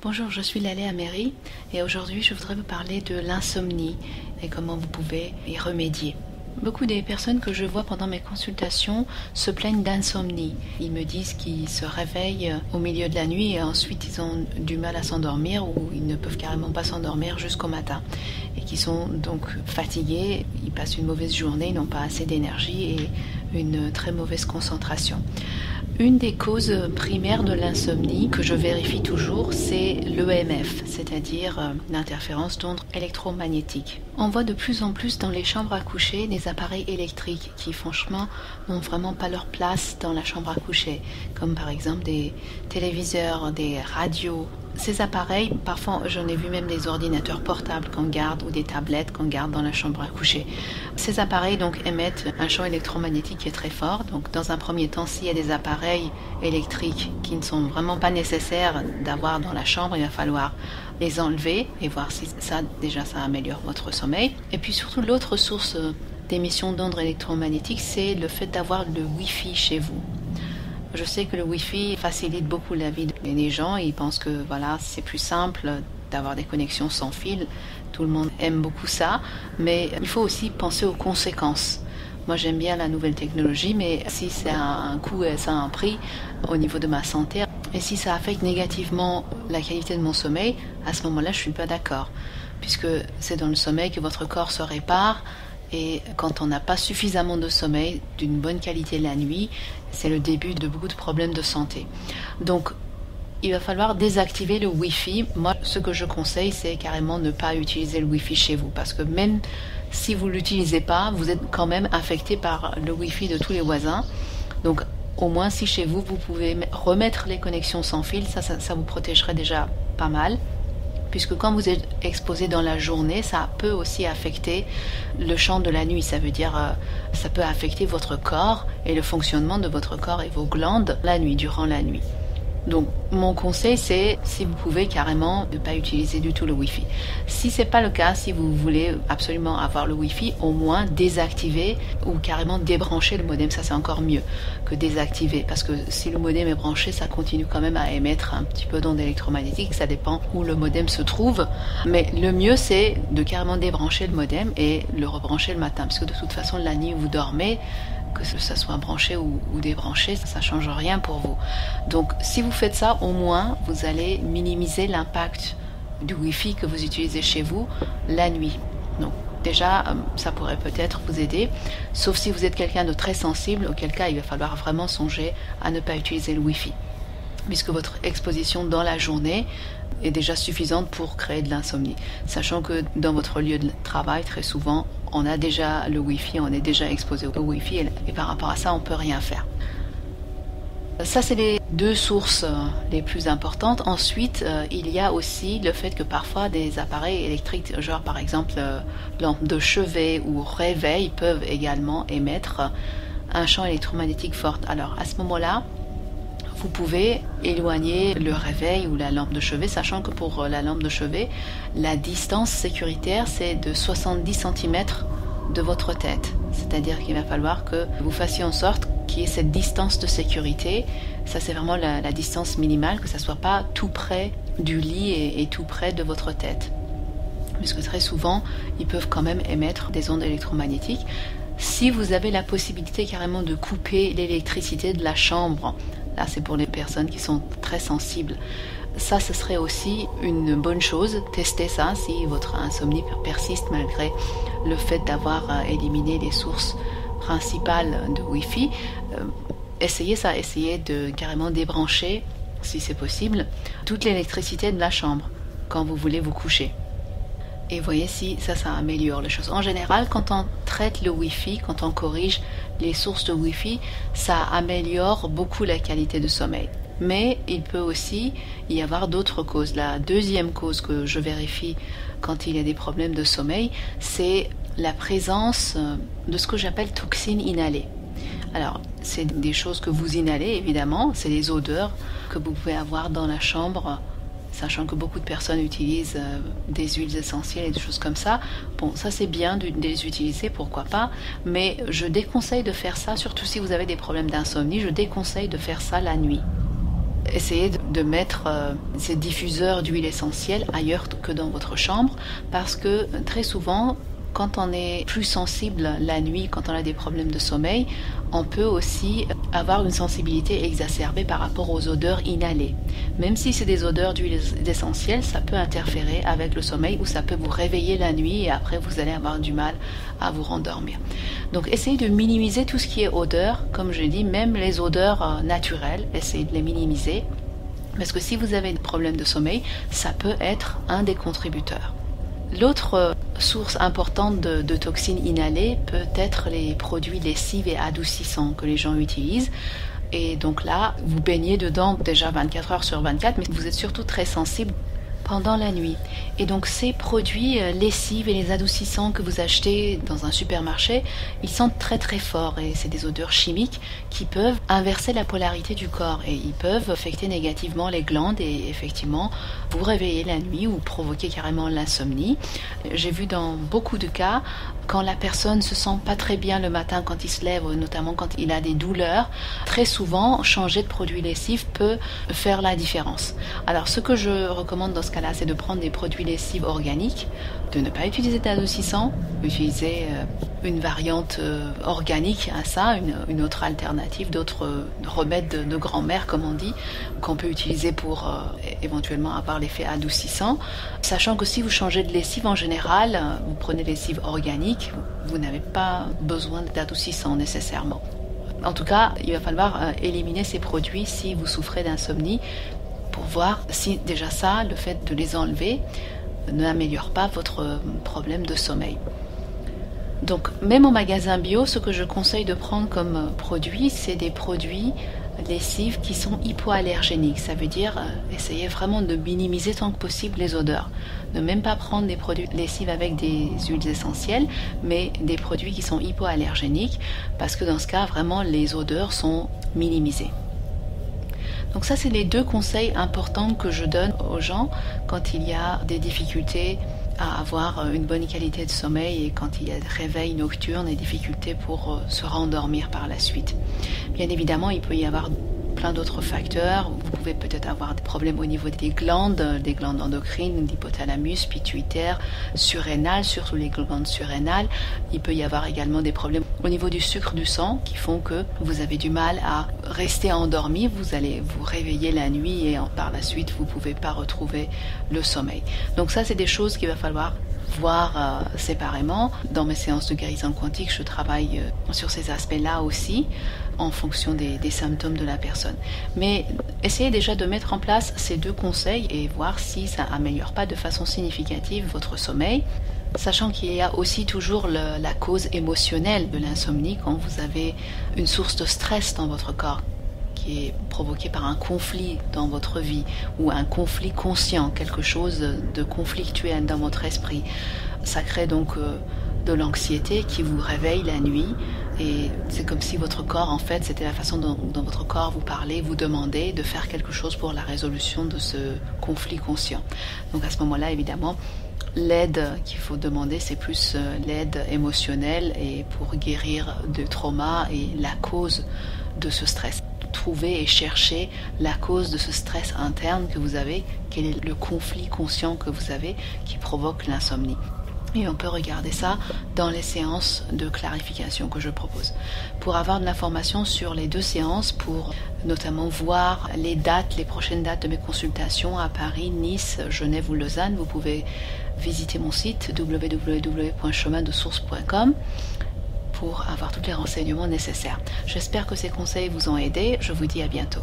Bonjour, je suis Lalé Améry et aujourd'hui je voudrais vous parler de l'insomnie et comment vous pouvez y remédier. Beaucoup des personnes que je vois pendant mes consultations se plaignent d'insomnie. Ils me disent qu'ils se réveillent au milieu de la nuit et ensuite ils ont du mal à s'endormir ou ils ne peuvent carrément pas s'endormir jusqu'au matin et qu'ils sont donc fatigués, ils passent une mauvaise journée, ils n'ont pas assez d'énergie et une très mauvaise concentration. Une des causes primaires de l'insomnie que je vérifie toujours, c'est l'EMF, c'est-à-dire l'interférence d'ondes électromagnétiques. On voit de plus en plus dans les chambres à coucher des appareils électriques qui franchement n'ont vraiment pas leur place dans la chambre à coucher, comme par exemple des téléviseurs, des radios. Ces appareils, parfois j'en ai vu même des ordinateurs portables qu'on garde ou des tablettes qu'on garde dans la chambre à coucher. Ces appareils donc émettent un champ électromagnétique qui est très fort. Donc dans un premier temps, s'il y a des appareils électriques qui ne sont vraiment pas nécessaires d'avoir dans la chambre, il va falloir les enlever et voir si ça améliore votre sommeil. Et puis surtout l'autre source d'émission d'ondes électromagnétiques, c'est le fait d'avoir le Wi-Fi chez vous. Je sais que le Wi-Fi facilite beaucoup la vie des gens. Ils pensent que c'est plus simple d'avoir des connexions sans fil. Tout le monde aime beaucoup ça, mais il faut aussi penser aux conséquences. Moi, j'aime bien la nouvelle technologie, mais si ça a un coût et ça a un prix au niveau de ma santé, et si ça affecte négativement la qualité de mon sommeil, à ce moment-là, je ne suis pas d'accord, puisque c'est dans le sommeil que votre corps se répare. Et quand on n'a pas suffisamment de sommeil, d'une bonne qualité la nuit, c'est le début de beaucoup de problèmes de santé. Donc, il va falloir désactiver le Wi-Fi. Moi, ce que je conseille, c'est carrément ne pas utiliser le Wi-Fi chez vous. Parce que même si vous ne l'utilisez pas, vous êtes quand même affecté par le Wi-Fi de tous les voisins. Donc, au moins, si chez vous, vous pouvez remettre les connexions sans fil, ça vous protégerait déjà pas mal. Puisque quand vous êtes exposé dans la journée, ça peut aussi affecter le champ de la nuit. Ça veut dire, ça peut affecter votre corps et le fonctionnement de votre corps et vos glandes la nuit, durant la nuit. Donc, mon conseil, c'est, si vous pouvez, carrément ne pas utiliser du tout le Wi-Fi. Si ce n'est pas le cas, si vous voulez absolument avoir le Wi-Fi, au moins désactiver ou carrément débrancher le modem. Ça, c'est encore mieux que désactiver. Parce que si le modem est branché, ça continue quand même à émettre un petit peu d'ondes électromagnétiques. Ça dépend où le modem se trouve. Mais le mieux, c'est de carrément débrancher le modem et le rebrancher le matin. Parce que de toute façon, la nuit, vous dormez, que ça soit branché ou débranché, ça ne change rien pour vous. Donc, si vous faites ça, au moins, vous allez minimiser l'impact du Wi-Fi que vous utilisez chez vous la nuit. Donc, déjà, ça pourrait peut-être vous aider, sauf si vous êtes quelqu'un de très sensible, auquel cas, il va falloir vraiment songer à ne pas utiliser le Wi-Fi, puisque votre exposition dans la journée est déjà suffisante pour créer de l'insomnie. Sachant que dans votre lieu de travail, très souvent, on a déjà le Wi-Fi, on est déjà exposé au Wi-Fi et par rapport à ça, on ne peut rien faire. Ça, c'est les deux sources les plus importantes. Ensuite, il y a aussi le fait que parfois des appareils électriques, genre par exemple lampes de chevet ou réveil, peuvent également émettre un champ électromagnétique fort. Alors, à ce moment-là, vous pouvez éloigner le réveil ou la lampe de chevet, sachant que pour la lampe de chevet, la distance sécuritaire, c'est de 70 cm de votre tête. C'est-à-dire qu'il va falloir que vous fassiez en sorte qu'il y ait cette distance de sécurité. Ça, c'est vraiment la distance minimale, que ça ne soit pas tout près du lit et tout près de votre tête. Puisque très souvent, ils peuvent quand même émettre des ondes électromagnétiques. Si vous avez la possibilité carrément de couper l'électricité de la chambre, là, c'est pour les personnes qui sont très sensibles. Ça, ce serait aussi une bonne chose. Testez ça si votre insomnie persiste malgré le fait d'avoir éliminé les sources principales de Wi-Fi. Essayez ça, essayez de carrément débrancher, si c'est possible, toute l'électricité de la chambre quand vous voulez vous coucher. Et voyez si ça améliore les choses. En général, quand on traite le Wi-Fi, quand on corrige les sources de Wi-Fi, ça améliore beaucoup la qualité de sommeil. Mais il peut aussi y avoir d'autres causes. La deuxième cause que je vérifie quand il y a des problèmes de sommeil, c'est la présence de ce que j'appelle toxines inhalées. Alors, c'est des choses que vous inhalez, évidemment, c'est des odeurs que vous pouvez avoir dans la chambre, sachant que beaucoup de personnes utilisent des huiles essentielles et des choses comme ça. Bon, ça c'est bien de les utiliser, pourquoi pas, mais je déconseille de faire ça, surtout si vous avez des problèmes d'insomnie, je déconseille de faire ça la nuit. essayez de mettre ces diffuseurs d'huile essentielle ailleurs que dans votre chambre, parce que très souvent, quand on est plus sensible la nuit, quand on a des problèmes de sommeil, on peut aussi avoir une sensibilité exacerbée par rapport aux odeurs inhalées. Même si c'est des odeurs d'huile essentielle, ça peut interférer avec le sommeil ou ça peut vous réveiller la nuit et après vous allez avoir du mal à vous rendormir. Donc essayez de minimiser tout ce qui est odeur, comme je dis, même les odeurs naturelles, essayez de les minimiser. Parce que si vous avez des problèmes de sommeil, ça peut être un des contributeurs. L'autre source importante de toxines inhalées peut être les produits lessifs et adoucissants que les gens utilisent. Et donc là, vous baignez dedans déjà 24 heures sur 24, mais vous êtes surtout très sensible pendant la nuit. Et donc ces produits lessives et les adoucissants que vous achetez dans un supermarché, ils sentent très très fort et c'est des odeurs chimiques qui peuvent inverser la polarité du corps et ils peuvent affecter négativement les glandes et effectivement vous réveiller la nuit ou provoquer carrément l'insomnie. J'ai vu dans beaucoup de cas, quand la personne se sent pas très bien le matin quand il se lève, notamment quand il a des douleurs, très souvent changer de produit lessif peut faire la différence. Alors ce que je recommande dans ce cas-là, c'est de prendre des produits lessifs organiques, de ne pas utiliser d'adoucissant, utiliser une variante organique à ça, une autre alternative, d'autres remèdes de grand-mère comme on dit, qu'on peut utiliser pour éventuellement avoir l'effet adoucissant. Sachant que si vous changez de lessive en général, vous prenez lessive organique, vous n'avez pas besoin d'adoucissant nécessairement. En tout cas, il va falloir éliminer ces produits si vous souffrez d'insomnie pour voir si déjà ça, le fait de les enlever, n'améliore pas votre problème de sommeil. Donc même au magasin bio, ce que je conseille de prendre comme produit, c'est des produits lessives qui sont hypoallergéniques. Ça veut dire essayer vraiment de minimiser tant que possible les odeurs. Ne même pas prendre des produits lessives avec des huiles essentielles, mais des produits qui sont hypoallergéniques, parce que dans ce cas, vraiment, les odeurs sont minimisées. Donc ça, c'est les deux conseils importants que je donne aux gens quand il y a des difficultés à avoir une bonne qualité de sommeil et quand il y a des réveils nocturnes et difficultés pour se rendormir par la suite. Bien évidemment, il peut y avoir plein d'autres facteurs. Vous pouvez peut-être avoir des problèmes au niveau des glandes endocrines, l'hypothalamus, pituitaire, surrénal, surtout les glandes surrénales. Il peut y avoir également des problèmes au niveau du sucre du sang qui font que vous avez du mal à rester endormi. Vous allez vous réveiller la nuit et par la suite, vous ne pouvez pas retrouver le sommeil. Donc ça, c'est des choses qu'il va falloir voir séparément. Dans mes séances de guérison quantique, je travaille sur ces aspects-là aussi, en fonction des symptômes de la personne. Mais essayez déjà de mettre en place ces deux conseils et voir si ça n'améliore pas de façon significative votre sommeil, sachant qu'il y a aussi toujours la cause émotionnelle de l'insomnie quand vous avez une source de stress dans votre corps qui est provoqué par un conflit dans votre vie ou un conflit conscient, quelque chose de conflictuel dans votre esprit. Ça crée donc de l'anxiété qui vous réveille la nuit et c'est comme si votre corps, en fait, c'était la façon dont votre corps vous parlait, vous demandait de faire quelque chose pour la résolution de ce conflit conscient. Donc à ce moment-là, évidemment, l'aide qu'il faut demander, c'est plus l'aide émotionnelle et pour guérir de trauma et la cause de ce stress. Trouver et chercher la cause de ce stress interne que vous avez, quel est le conflit conscient que vous avez qui provoque l'insomnie. Et on peut regarder ça dans les séances de clarification que je propose. Pour avoir de l'information sur les deux séances, pour notamment voir les dates, les prochaines dates de mes consultations à Paris, Nice, Genève ou Lausanne, vous pouvez visiter mon site www.chemindesource.com pour avoir tous les renseignements nécessaires. J'espère que ces conseils vous ont aidé. Je vous dis à bientôt.